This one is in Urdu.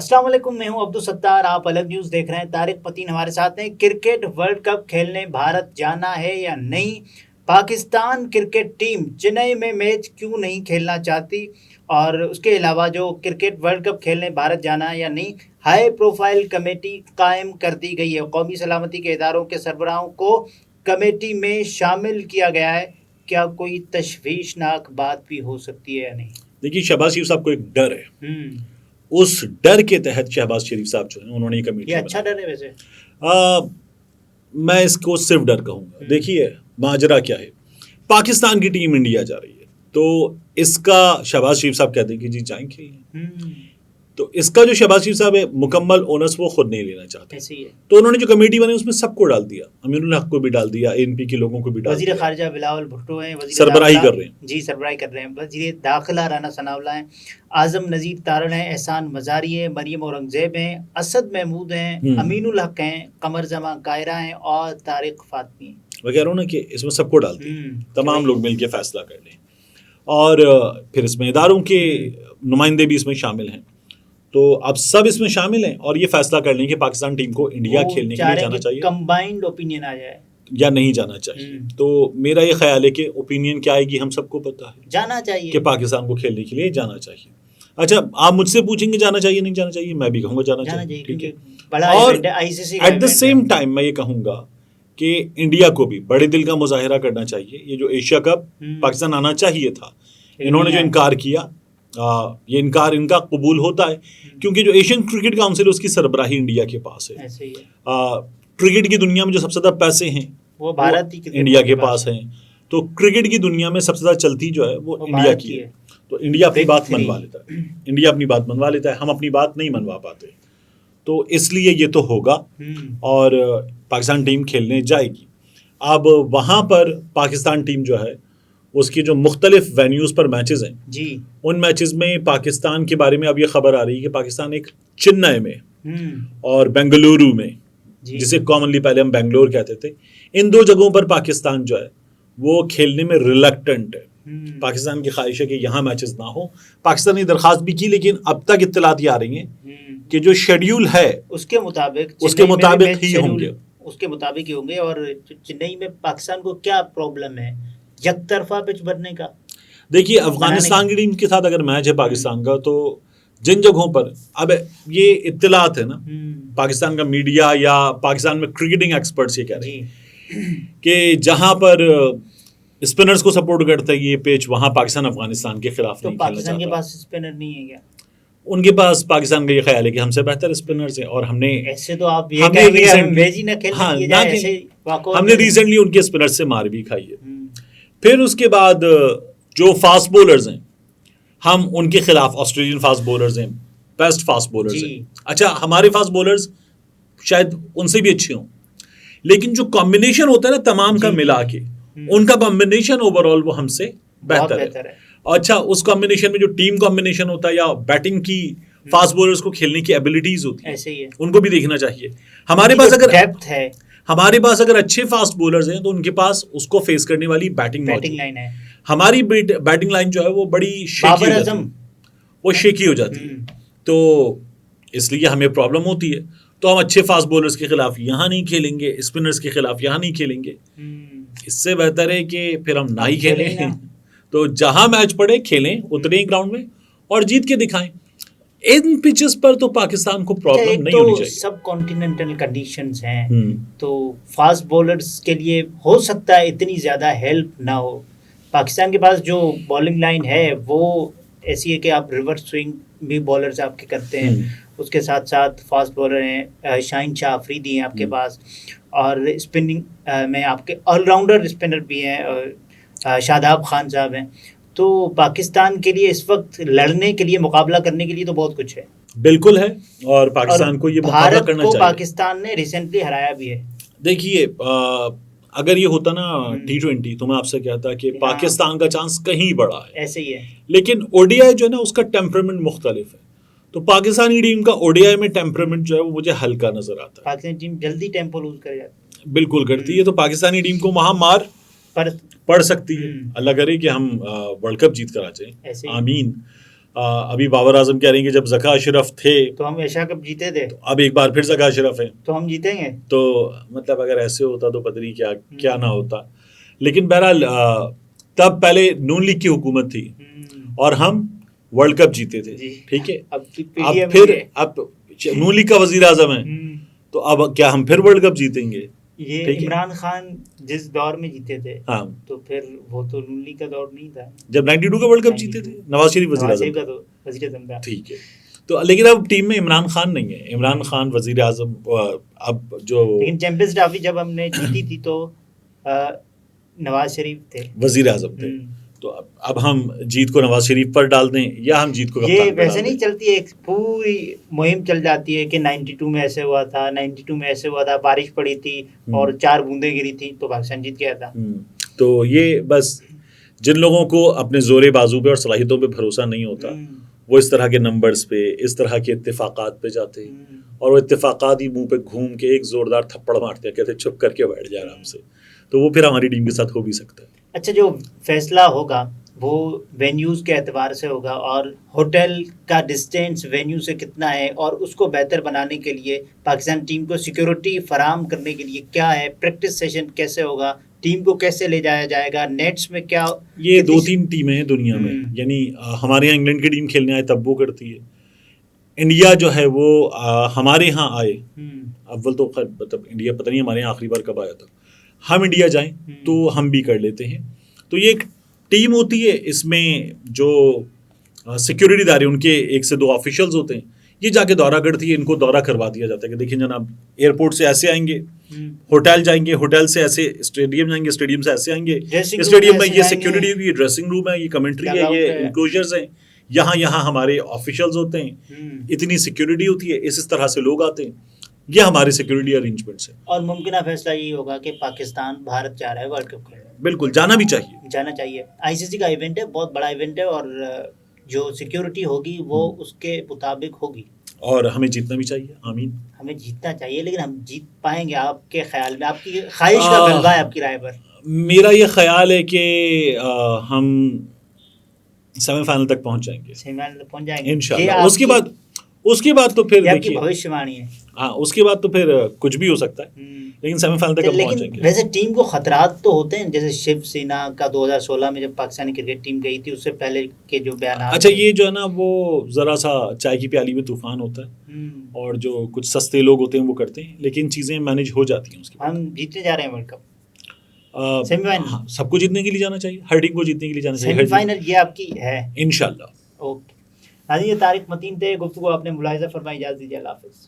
السلام علیکم، میں ہوں عبدالستار، آپ الگ نیوز دیکھ رہے ہیں۔ طارق پتین ہمارے ساتھ ہیں۔ کرکٹ ورلڈ کپ کھیلنے بھارت جانا ہے یا نہیں؟ پاکستان کرکٹ ٹیم چنئی میں میچ کیوں نہیں کھیلنا چاہتی؟ اور اس کے علاوہ جو کرکٹ ورلڈ کپ کھیلنے بھارت جانا ہے یا نہیں، ہائی پروفائل کمیٹی قائم کر دی گئی ہے۔ قومی سلامتی کے اداروں کے سربراہوں کو کمیٹی میں شامل کیا گیا ہے۔ کیا کوئی تشویشناک بات بھی ہو سکتی ہے یا نہیں؟ دیکھیے، شہباز شریف صاحب کو ایک ڈر ہے، اس ڈر کے تحت شہباز شریف صاحب جو ہیں انہوں نے یہ کمیٹی یہ اچھا ڈر ہے ویسے۔ میں اس کو صرف ڈر کہوں گا۔ دیکھیے ماجرا کیا ہے، پاکستان کی ٹیم انڈیا جا رہی ہے، تو اس کا شہباز شریف صاحب کہتے ہیں کہ جی جائیں کھیلیں، تو اس کا جو شہباز شریف صاحب ہے مکمل اونرس وہ خود نہیں لینا چاہتے، تو انہوں نے جو کمیٹی بنی اس میں سب کو ڈال دیا، امین الحق کو بھی ڈال دیا، اے این پی کے لوگوں کو بھی ڈال دیا۔ وزیر خارجہ بلاول بھٹو ہیں، سربراہی کر رہے ہیں، جی سربراہی کر رہے ہیں۔ وزیر داخلہ رانا ثناءاللہ ہیں، اعظم نذیر تارڑ ہیں، احسان مزاری ہیں، مریم اورنگزیب ہیں، اسد محمود ہیں، امین الحق ہیں، قمر زمان قاہرہ ہیں اور طارق فاطمی ہیں۔ میں کہہ رہا ہوں نا کہ اس میں سب کو ڈال دیا، تمام لوگ مل کے فیصلہ کر لیں، اور پھر اس میں اداروں کے نمائندے بھی اس میں شامل ہیں، تو اب سب اس میں شامل ہیں اور یہ فیصلہ کر لیں کہ پاکستان ٹیم کو انڈیا کھیلنے کے لیے جانا چاہیے، کمبائنڈ اوپینین آ جائے یا نہیں جانا چاہیے۔ تو میرا یہ خیال ہے کہ اوپینین کیا آئے گی ہم سب کو پتہ ہے، جانا چاہیے، کہ پاکستان کو کھیلنے کے لیے جانا چاہیے۔ اچھا، آپ مجھ سے پوچھیں گے جانا چاہیے نہیں جانا چاہیے، میں بھی کہوں گا جانا چاہیے، ٹھیک ہے۔ اور ایٹ دا سیم ٹائم میں یہ کہوں گا کہ انڈیا کو بھی بڑے دل کا مظاہرہ کرنا چاہیے۔ یہ جو ایشیا کپ پاکستان آنا چاہیے تھا، انہوں نے جو انکار کیا، یہ انکار ان کا قبول ہوتا ہے، کیونکہ جو ایشین کرکٹ کاؤنسل اس کی سربراہی انڈیا کے پاس ہے۔ کرکٹ کی دنیا میں جو سب سے زیادہ پیسے ہیں وہ بھارت انڈیا کے پاس ہیں، تو کرکٹ کی دنیا میں سب سے زیادہ چلتی جو ہے وہ انڈیا کی ہے، تو انڈیا اپنی بات منوا لیتا ہے، انڈیا اپنی بات منوا لیتا ہے، ہم اپنی بات نہیں منوا پاتے، تو اس لیے یہ تو ہوگا اور پاکستان ٹیم کھیلنے جائے گی۔ اب وہاں پر پاکستان ٹیم جو ہے اس کی جو مختلف وینیوز پر میچز ہیں، جی ان میچز میں پاکستان کے بارے میں اب یہ خبر آ رہی ہے کہ پاکستان ایک چنئی میں اور بنگلورو میں، جسے کامنلی پہلے ہم بنگلور کہتے تھے، ان دو جگہوں پر پاکستان جو ہے وہ کھیلنے میں ریلکٹنٹ ہے۔ پاکستان کی خواہش ہے کہ یہاں میچز نہ ہو۔ پاکستان نے درخواست بھی کی، لیکن اب تک اطلاعات یہ آ رہی ہیں کہ جو شیڈیول ہے اس کے مطابق ہی ہوں گے، اس کے مطابق ہی ہوں گے۔ اور چنئی میں پاکستان کو کیا پرابلم ہے یک طرفہ پچ بننے کا؟ دیکھیے، افغانستان کی ٹیم کے ساتھ اگر میچ ہے پاکستان کا، تو جن جگہوں پر اب یہ اطلاعات ہے نا، پاکستان کا میڈیا یا پاکستان میں کرکٹنگ ایکسپرٹس یہ کہہ رہے ہیں کہ جہاں پر اسپنرز کو سپورٹ کرتا ہے یہ پیچ، وہاں پاکستان افغانستان کے خلاف نہیں کھیلنا چاہتا۔ پاکستان کے پاس اسپنر نہیں ہے کیا؟ ان کے پاس پاکستان کا یہ خیال ہے کہ ہم سے بہتر اسپنرز ہیں، اور ہم نے ایسے تو آپ یہ کہیں گے ہم بھیجی نہ کھیلنے جائے، ہم نے ریسنٹلی ان کے اسپنرز سے مار بھی کھائی ہے۔ پھر اس کے بعد جو فاسٹ بولرز ہیں، ہم ان کے خلاف آسٹریلین فاسٹ بولرز ہیں، بیسٹ فاسٹ بولرز ہیں۔ اچھا، ہمارے فاسٹ بولرز شاید ان سے بھی اچھے ہوں، لیکن جو کمبینیشن ہوتا ہے نا تمام کا ملا کے، ان کا کمبینیشن اوور آل وہ ہم سے بہتر ہے۔ اچھا، اس کمبینیشن میں جو ٹیم کمبینیشن ہوتا ہے یا بیٹنگ کی فاسٹ بولرز کو کھیلنے کی ایبلٹیز ہوتی ہیں، ان کو بھی دیکھنا چاہیے۔ ہمارے پاس اگر ڈیپتھ ہے، ہمارے پاس اگر اچھے فاسٹ بولرز ہیں تو ان کے پاس اس کو فیس کرنے والی بیٹنگ لائن ہے۔ ہماری بیٹنگ لائن جو ہے وہ بڑی شیکی ہو جاتی ہے، تو اس لیے ہمیں پرابلم ہوتی ہے۔ تو ہم اچھے فاسٹ بولرز کے خلاف یہاں نہیں کھیلیں گے، اسپنرز کے خلاف یہاں نہیں کھیلیں گے۔ اس سے بہتر ہے کہ پھر ہم نہ ہی کھیلیں، تو جہاں میچ پڑے کھیلیں، اتریں گراؤنڈ میں اور جیت کے دکھائیں۔ ان پچز پر تو پاکستان کو پرابلم نہیں ہونی چاہیے۔ سب کانٹیننٹل کنڈیشنز ہیں، تو فاسٹ بولرز کے لیے ہو سکتا ہے اتنی زیادہ ہیلپ نہ ہو۔ پاکستان کے پاس جو بالنگ لائن ہے وہ ایسی ہے کہ آپ ریورس سوئنگ بھی بالرز آپ کے کرتے ہیں، اس کے ساتھ ساتھ فاسٹ بالر ہیں، شاہین شاہ آفریدی ہیں آپ کے پاس، اور اسپننگ میں آپ کے آل راؤنڈر اسپنر بھی ہیں، شاداب خان صاحب ہیں۔ تو پاکستان کے لیے اس وقت لڑنے کے لیے، مقابلہ کرنے کے لیے تو بہت کچھ ہے، بالکل ہے، اور پاکستان کو یہ مقابلہ کرنا چاہیے۔ پاکستان نے ریسنٹلی ہرایا بھی ہے۔ دیکھیے، اگر یہ ہوتا نا T20 تو میں آپ سے کہتا کہ پاکستان کا چانس کہیں بڑا ہے، ایسے ہی ہے، لیکن او ڈی آئی جو ہے نا اس کا ٹیمپرمنٹ مختلف ہے، تو پاکستانی ٹیم کا او ڈی آئی میں ٹیمپرمنٹ جو ہے وہ مجھے ہلکا نظر آتا ہے۔ پاکستانی ٹیم جلدی ٹیمپو لوز کر جاتی ہے، بالکل کرتی ہے، تو پاکستانی ٹیم کو وہاں مار پڑ سکتی ہے۔ اللہ کرے کہ ہم ورلڈ کپ جیت کر آ جائیں، آمین۔ ابھی بابر اعظم کہہ رہے ہیں کہ جب زکا اشرف تھے تو ہم ایشیا کپ جیتے تھے, اب ایک بار پھر زکا اشرف ہیں تو ہم جیتیں گے. تو مطلب اگر ایسے ہوتا تو پتہ نہیں کیا نہ ہوتا. لیکن بہرحال تب پہلے نون لیگ کی حکومت تھی اور ہم ورلڈ کپ جیتے تھے, ٹھیک ہے. اب پھر نون لیگ کا وزیر اعظم ہے, تو اب کیا ہم پھر ورلڈ کپ جیتیں گے؟ یہ عمران خان جس دور میں جیتے تھے, ہاں, تو پھر وہ تو نون لیگ کا دور نہیں تھا جب 92 کا ورلڈ کپ جیتے تھے. نواز شریف وزیر اعظم تھا, ٹھیک ہے. تو لیکن اب ٹیم میں عمران خان نہیں ہے. عمران خان وزیر اعظم. اب جو لیکن چیمپئنز ٹرافی جب ہم نے جیتی تھی تو نواز شریف تھے, وزیر اعظم تھے. تو اب ہم جیت کو نواز شریف پر ڈال دیں یا ہم جیت کو یہ ویسے نہیں چلتی, ایک پوری مہم چل جاتی ہے کہ 92 میں ایسے ہوا تھا, 92 میں ایسے ہوا تھا, بارش پڑی تھی اور 4 بوندیں گری تھی تو پاکستان جیت گیا تھا. تو یہ بس جن لوگوں کو اپنے زور بازو پہ اور صلاحیتوں پہ بھروسہ نہیں ہوتا وہ اس طرح کے نمبرز پہ, اس طرح کے اتفاقات پہ جاتے ہیں اور وہ اتفاقات ہی منہ پہ گھوم کے ایک زوردار تھپڑ مارتے ہیں, کہتے چھپ کر کے بیٹھ جا آرام سے. تو وہ پھر ہماری ٹیم کے ساتھ ہو بھی سکتا ہے. اچھا, جو فیصلہ ہوگا وہ وینیوز کے اعتبار سے ہوگا اور ہوٹل کا ڈسٹینس وینیو سے کتنا ہے, اور اس کو بہتر بنانے کے لیے پاکستان ٹیم کو سیکیورٹی فراہم کرنے کے لیے کیا ہے, پریکٹس سیشن کیسے ہوگا, ٹیم کو کیسے لے جایا جائے گا, نیٹس میں کیا. یہ 2-3 ٹیمیں ہیں دنیا میں, یعنی ہمارے یہاں انگلینڈ کی ٹیم کھیلنے آئے تب وہ کرتی ہے. انڈیا جو ہے وہ ہمارے یہاں آئے, اول تو مطلب انڈیا پتہ نہیں ہمارے یہاں آخری بار کب آیا تھا, ہم انڈیا جائیں تو ہم بھی کر لیتے ہیں. تو یہ ایک ٹیم ہوتی ہے, اس میں جو سیکیورٹی دار ہیں ان کے 1 سے 2 آفیشلز ہوتے ہیں, یہ جا کے دورہ کرتی ہے, ان کو دورہ کروا دیا جاتا ہے کہ دیکھیں جناب ایئرپورٹ سے ایسے آئیں گے, ہوٹل جائیں گے, ہوٹل سے ایسے اسٹیڈیم جائیں گے, اسٹیڈیم سے ایسے آئیں گے, اسٹیڈیم میں یہ سیکیورٹی ہوگی, یہ ڈریسنگ روم ہے, یہ کمنٹری ہے, یہ انکلوجرز ہیں, یہاں ہمارے آفیشلز ہوتے ہیں, اتنی سیکیورٹی ہوتی ہے, اس طرح سے لوگ آتے ہیں. یہ ہمارے سیکیورٹی ارینجمنٹس ہیں. اور ممکنہ فیصلہ یہی ہوگا کہ پاکستان بھارت جا رہا ہے ورلڈ کپ کھیلنے. بالکل جانا بھی چاہیے, جانا چاہیے. ICC کا ایونٹ ہے, بہت بڑا ایونٹ ہے, اور جو سیکیورٹی ہوگی وہ اس کے مطابق ہوگی, اور ہمیں جیتنا بھی چاہیے. آمین. ہمیں جیتنا چاہیے, لیکن ہم جیت پائیں گے آپ کے خیال میں؟ آپ کی خواہش کا غلبہ ہے آپ کی رائے پر. میرا یہ خیال ہے کہ ہم سیمی فائنل تک پہنچ جائیں گے. سیمی فائنل تک پہنچ جائیں گے انشاءاللہ. اس کے بعد تو پھر دیکھیے بھوشیوانی ہے. ہاں, اس کے بعد تو پھر کچھ بھی ہو سکتا ہے, لیکن سیمی فائنل تک ہم پہنچ جائیں گے. ویسے ٹیم کو خطرات تو ہوتے ہیں, جیسے شیو سینا کا 2016 میں جب پاکستانی کرکٹ ٹیم گئی تھی, اس سے پہلے کے جو بیانات. اچھا, یہ جو ہے نا وہ ذرا سا چائے کی پیالی میں طوفان ہوتا ہے, اور جو کچھ سستے لوگ ہوتے ہیں وہ کرتے ہیں, لیکن چیزیں مینیج ہو جاتی ہیں. اس کے ہم جیتنے جا رہے ہیں ورلڈ کپ, سیمی فائنل. سب کو جیتنے کے لیے جانا چاہیے, ہر ٹیم کو جیتنے کے لیے جانا چاہیے. سیمی فائنل یہ آپ کی ہے انشاءاللہ. اوکے. ناظرین, یہ طارق متین تھے, گفتگو آپ نے ملاحظہ فرمائی. اجازت دیجیے, اللہ حافظ.